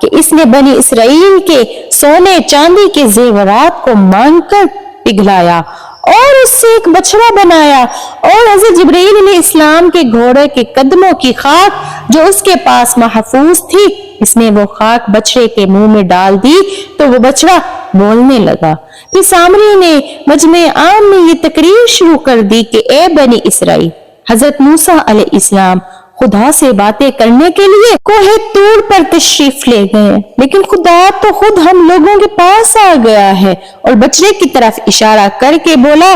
کہ اس نے بنی اسرائیل کے سونے چاندی کے زیورات کو مانگ کر پگھلایا اور اس سے ایک بچڑا بنایا، اور حضرت جبرائیل علیہ السلام کے گھوڑے کے قدموں کی خاک جو اس کے پاس محفوظ تھی، اس نے وہ خاک بچڑے کے منہ میں ڈال دی تو وہ بچڑا بولنے لگا۔ پھر سامری نے مجمع عام میں یہ تقریر شروع کر دی کہ اے بنی اسرائیل، حضرت موسیٰ علیہ السلام خدا سے باتیں کرنے کے لیے کوہ طور پر تشریف لے گئے، لیکن خدا تو خود ہم لوگوں کے پاس آ گیا ہے، اور بچڑے کی طرف اشارہ کر کے بولا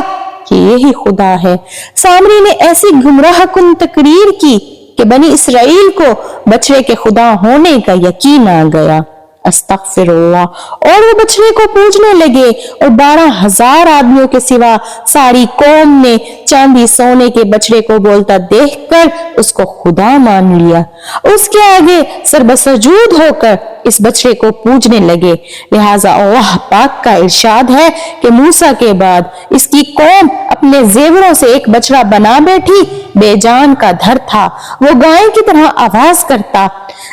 کہ یہی خدا ہے۔ سامری نے ایسی گمراہ کن تقریر کی کہ بنی اسرائیل کو بچڑے کے خدا ہونے کا یقین آ گیا۔ استغفر اللہ۔ اور وہ بچڑے کو پوجنے لگے، اور 12,000 آدمیوں کے سوا ساری قوم نے چاندی سونے کے بچڑے کو بولتا دیکھ کر اس کو خدا مان لیا، اس کے آگے سربسجود ہو کر اس بچڑے کو پوجنے لگے۔ لہٰذا اللہ پاک کا ارشاد ہے کہ موسیٰ کے بعد اس کی قوم اپنے زیوروں سے ایک بچڑا بنا بیٹھی، بے جان کا دھر تھا، وہ گائے کی طرح آواز کرتا۔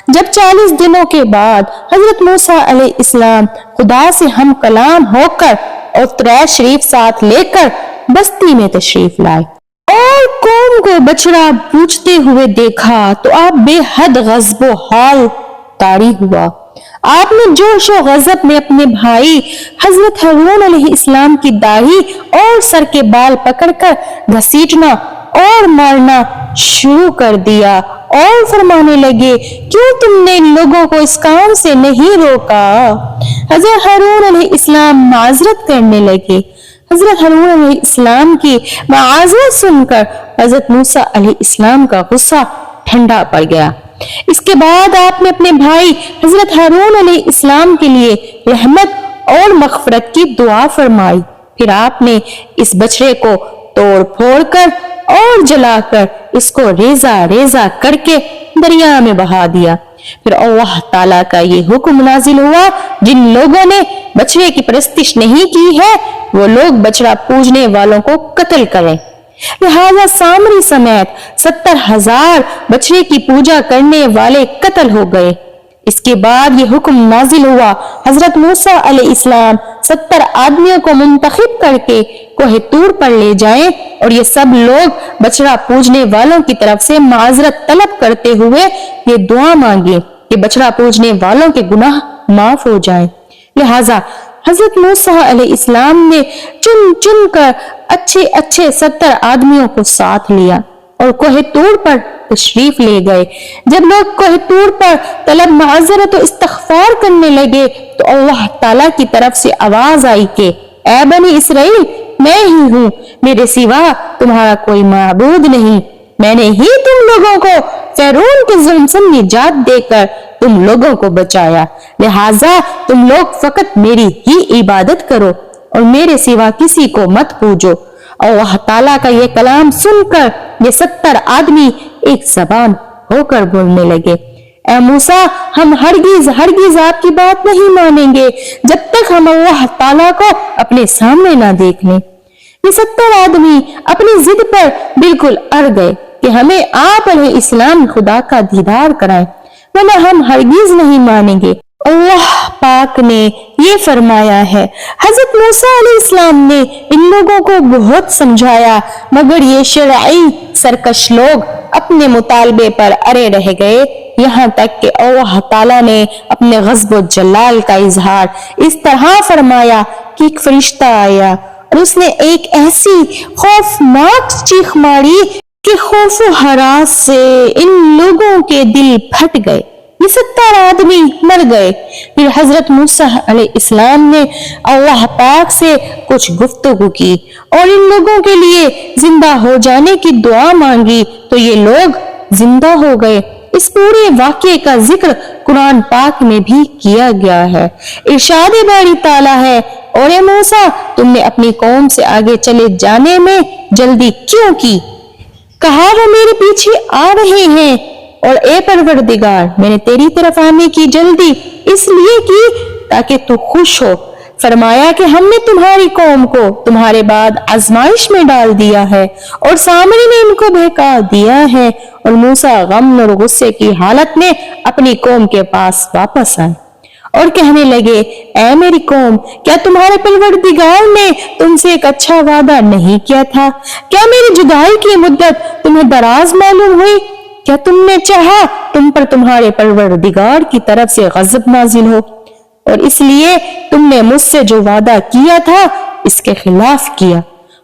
جب 40 دنوں کے بعد حضرت موسیٰ علیہ السلام خدا سے ہم کلام ہو کر اور طرح شریف ساتھ لے کر بستی میں تشریف لائے اور قوم کو بچڑا پوجتے ہوئے دیکھا تو آپ بے حد غضب و حال طاری ہوا۔ آپ نے جوش و غضب میں اپنے بھائی حضرت ہارون علیہ السلام کی داڑھی اور سر کے بال پکڑ کر گھسیٹنا اور مارنا شروع کر دیا اور فرمانے لگے، کیوں تم نے ان لوگوں کو اس کام سے نہیں روکا؟ حضرت ہارون علیہ السلام معذرت کرنے لگے۔ حضرت ہارون علیہ السلام کی معذرت سن کر حضرت موسیٰ علیہ السلام کا غصہ ٹھنڈا پڑ گیا۔ اس کے بعد آپ نے اپنے بھائی حضرت ہارون علیہ السلام کے لیے رحمت اور مغفرت کی دعا فرمائی۔ پھر آپ نے اس بچڑے کو توڑ پھوڑ کر اور جلا کر اس کو ریزہ ریزہ کر کے دریا میں بہا دیا۔ پھر اللہ تعالیٰ کا یہ حکم نازل ہوا، جن لوگوں نے بچڑے کی پرستش نہیں کی ہے وہ لوگ بچڑا پوجنے والوں کو قتل کریں۔ لہذا سامری سمیت 70,000 بچڑے کی پوجا کرنے والے قتل ہو گئے۔ اس کے بعد یہ حکم نازل ہوا، حضرت موسیٰ علیہ السلام 70 آدمیوں کو منتخب کر کے کوہ طور پر لے جائیں اور یہ سب لوگ بچڑا پوجنے والوں کی طرف سے معذرت طلب کرتے ہوئے یہ دعا مانگے کہ بچڑا پوجنے والوں کے گناہ معاف ہو جائیں۔ لہذا حضرت موسیٰ علیہ السلام نے چن چن کر اچھے 70 آدمیوں کو ساتھ لیا اور کوہ طور پر تشریف لے گئے۔ جب لوگ کوہ طور پر طلب معذرت و استغفار کرنے لگے تو اللہ تعالیٰ کی طرف سے آواز آئی کہ اے بنی اسرائیل، میں ہی ہوں، میرے سوا تمہارا کوئی معبود نہیں، میں نے ہی تم لوگوں کو فرعون کے ظلم سے نجات دے کر تم لوگوں کو بچایا، لہٰذا تم لوگ فقط میری ہی عبادت کرو اور میرے سوا کسی کو مت پوجو۔ اللہ تعالیٰ کا یہ کلام سن کر یہ 70 آدمی ایک زبان ہو کر بولنے لگے، اے موسیٰ، ہم ہرگز آپ کی بات نہیں مانیں گے جب تک ہم اللہ تعالیٰ کو اپنے سامنے نہ دیکھ لیں۔ یہ 70 آدمی اپنی ضد پر بالکل اڑ گئے کہ ہمیں آپ علیہ السلام خدا کا دیدار کرائیں، ورنہ ہم ہرگز نہیں مانیں گے۔ اللہ پاک نے یہ فرمایا ہے، حضرت موسیٰ علیہ السلام نے ان لوگوں کو بہت سمجھایا مگر یہ شرعی سرکش لوگ اپنے مطالبے پر اڑے رہ گئے، یہاں تک کہ اللہ تعالیٰ نے اپنے غضب و جلال کا اظہار اس طرح فرمایا کہ ایک فرشتہ آیا اور اس نے ایک ایسی خوفناک چیخ ماری کہ خوف و ہراس سے ان لوگوں کے دل پھٹ گئے، یہ 70 آدمی مر گئے۔ پھر حضرت موسیٰ علیہ السلام نے اللہ پاک سے کچھ گفتگو کی اور ان لوگوں کے لیے زندہ ہو جانے کی دعا مانگی تو یہ لوگ زندہ ہو گئے۔ اس پورے واقعے کا ذکر قرآن پاک میں بھی کیا گیا ہے۔ ارشاد باری تعالیٰ ہے، اور اے موسیٰ، تم نے اپنی قوم سے آگے چلے جانے میں جلدی کیوں کی؟ کہا وہ میرے پیچھے آ رہے ہیں، اور اے پروردگار، میں نے تیری طرف آنے کی جلدی اس لیے کی تاکہ تو خوش ہو۔ فرمایا کہ ہم نے تمہاری قوم کو تمہارے بعد آزمائش میں ڈال دیا ہے اور سامری نے ان کو بہکا دیا ہے، اور موسیٰ غم اور غصے کی حالت میں اپنی قوم کے پاس واپس آئے۔ اور کہنے لگے اے میری قوم کیا تمہارے پروردگار نے تم سے ایک اچھا وعدہ نہیں کیا تھا؟ کیا میری جدائی کی مدت تمہیں دراز معلوم ہوئی؟ کیا تم نے چاہا تم پر تمہارے پروردگار کی طرف سے غضب نازل ہو اور اس لیے تم نے مجھ سے جو وعدہ کیا تھا اس کے خلاف کیا؟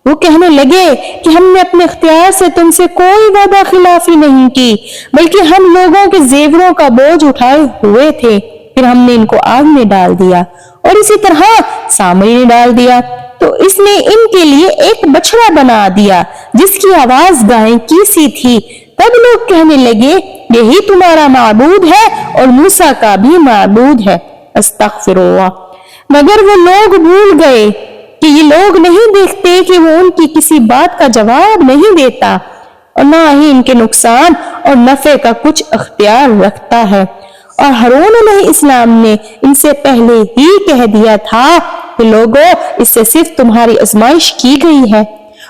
وہ کہنے لگے کہ ہم نے اپنے اختیار سے تم سے کوئی وعدہ خلافی نہیں کی بلکہ ہم لوگوں کے زیوروں کا بوجھ اٹھائے ہوئے تھے، پھر ہم نے ان کو آگ میں ڈال دیا اور اسی طرح سامری نے ڈال دیا تو اس نے ان کے لیے ایک بچڑا بنا دیا جس کی آواز گائیں کی سی تھی۔ تب لوگ کہنے لگے یہی تمہارا معبود ہے اور موسیٰ کا بھی معبود ہے، استغفر اللہ۔ مگر وہ لوگ بھول گئے کہ یہ لوگ نہیں دیکھتے کہ وہ ان کی کسی بات کا جواب نہیں دیتا اور نہ ہی ان کے نقصان اور نفع کا کچھ اختیار رکھتا ہے۔ اور ہارون علیہ السلام نے ان سے پہلے ہی کہہ دیا تھا کہ لوگوں اس سے صرف تمہاری آزمائش کی گئی ہے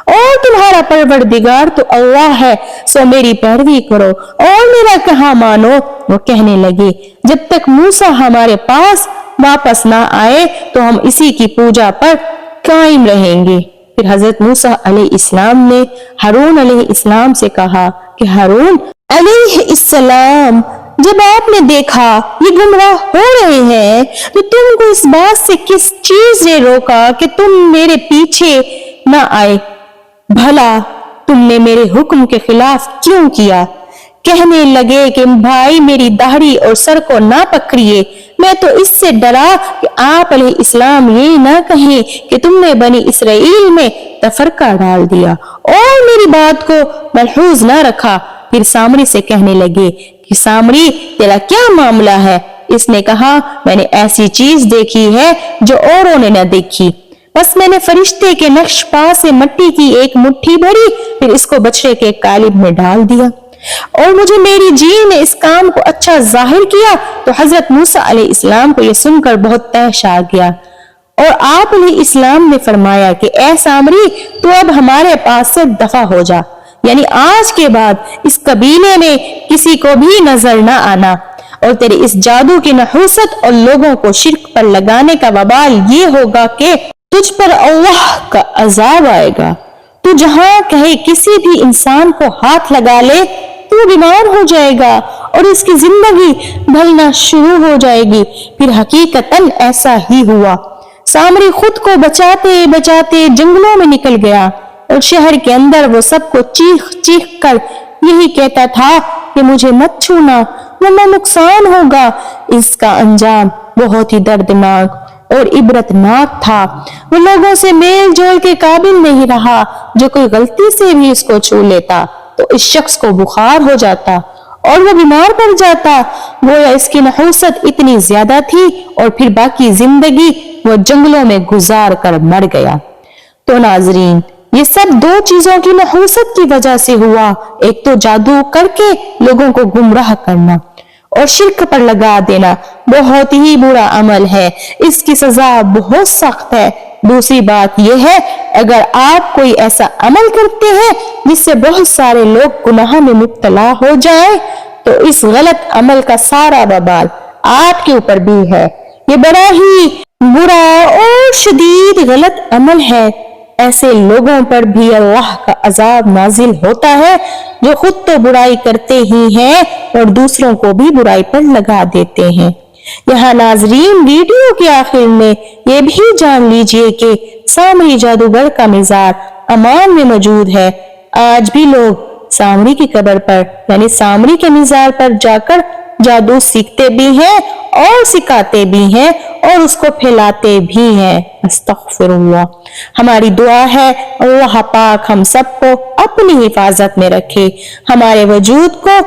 اور تمہارا پروردگار تو اللہ ہے، سو میری پیروی کرو اور میرا کہا مانو۔ وہ کہنے لگے جب تک موسیٰ ہمارے پاس واپس نہ آئے تو ہم اسی کی پوجا پر قائم رہیں گے۔ پھر حضرت موسیٰ علیہ السلام نے ہارون علیہ السلام سے کہا کہ ہارون علیہ السلام جب آپ نے دیکھا یہ گمراہ ہو رہے ہیں تو تم کو اس بات سے کس چیز نے روکا کہ تم میرے پیچھے نہ آئے؟ بھلا تم نے میرے حکم کے خلاف کیوں کیا؟ کہنے لگے کہ بھائی میری داڑھی اور سر کو نہ پکڑیے، میں تو اس سے ڈرا کہ آپ علیہ السلام یہ نہ کہیں کہ تم نے بنی اسرائیل میں تفرقہ ڈال دیا اور میری بات کو ملحوظ نہ رکھا۔ پھر سامری سے کہنے لگے کہ سامری تیرا کیا معاملہ ہے؟ اس نے کہا میں نے ایسی چیز دیکھی ہے جو اوروں نے نہ دیکھی، بس میں نے فرشتے کے نقش پا سے مٹی کی ایک مٹھی بھری، پھر اس کو بچڑے کے قالب میں ڈال دیا اور مجھے میری جی نے اس کام کو اچھا ظاہر کیا تو حضرت موسیٰ علیہ السلام کو یہ سن کر بہت تحش آ گیا اور آپ علیہ السلام نے فرمایا کہ اے سامری تو اب ہمارے پاس سے دفع ہو جا، یعنی آج کے بعد اس قبیلے میں کسی کو بھی نظر نہ آنا، اور تیری اس جادو کی نحوست اور لوگوں کو شرک پر لگانے کا وبال یہ ہوگا کہ تجھ پر اللہ کا عذاب آئے گا۔ تو جہاں کہیں کسی بھی انسان کو ہاتھ لگا لے تو بیمار ہو جائے گا اور اس کی زندگی ڈھلنا شروع ہو جائے گی۔ پھر حقیقتاً ایسا ہی ہوا۔ سامری خود کو بچاتے بچاتے جنگلوں میں نکل گیا اور شہر کے اندر وہ سب کو چیخ چیخ کر یہی کہتا تھا کہ مجھے مت چھونا ورنہ نقصان ہوگا۔ اس کا انجام بہت ہی دردناک اور عبرتناک تھا۔ وہ لوگوں سے میل جول کے قابل نہیں رہا، جو کوئی غلطی سے بھی اس کو چھو لیتا تو اس شخص کو بخار ہو جاتا اور وہ بیمار پڑ جاتا، گویا اس کی نحوست اتنی زیادہ تھی، اور پھر باقی زندگی وہ جنگلوں میں گزار کر مر گیا۔ تو ناظرین یہ سب دو چیزوں کی نحوست کی وجہ سے ہوا، ایک تو جادو کر کے لوگوں کو گمراہ کرنا اور شرک پر لگا دینا بہت ہی برا عمل ہے، اس کی سزا بہت سخت ہے۔ دوسری بات یہ ہے اگر آپ کوئی ایسا عمل کرتے ہیں جس سے بہت سارے لوگ گناہ میں مبتلا ہو جائیں تو اس غلط عمل کا سارا وبال آپ کے اوپر بھی ہے۔ یہ بڑا ہی برا اور شدید غلط عمل ہے۔ ایسے لوگوں پر بھی اللہ کا عذاب نازل ہوتا ہے جو خود تو برائی کرتے ہی ہیں اور دوسروں کو بھی برائی پر لگا دیتے ہیں۔ یہاں ناظرین ویڈیو کے آخر میں یہ بھی جان لیجئے کہ سامری جادوگر کا مزار عمان میں موجود ہے۔ آج بھی لوگ سامری کی قبر پر یعنی سامری کے مزار پر جا کر جادو سیکھتے بھی ہیں اور سکھاتے بھی ہیں اور اس کو پھیلاتے بھی ہیں۔ استغفر اللہ۔ ہماری دعا ہے اللہ پاک ہم سب کو اپنی حفاظت میں رکھے، ہمارے وجود کو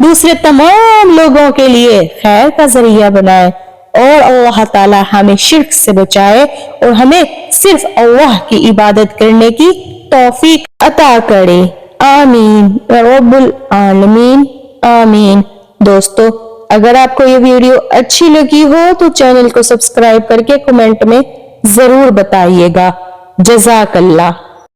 دوسرے تمام لوگوں کے لیے خیر کا ذریعہ بنائے اور اللہ تعالی ہمیں شرک سے بچائے اور ہمیں صرف اللہ کی عبادت کرنے کی توفیق عطا کرے۔ آمین رب العالمین آمین۔ دوستو اگر آپ کو یہ ویڈیو اچھی لگی ہو تو چینل کو سبسکرائب کر کے کمنٹ میں ضرور بتائیے گا۔ جزاک اللہ۔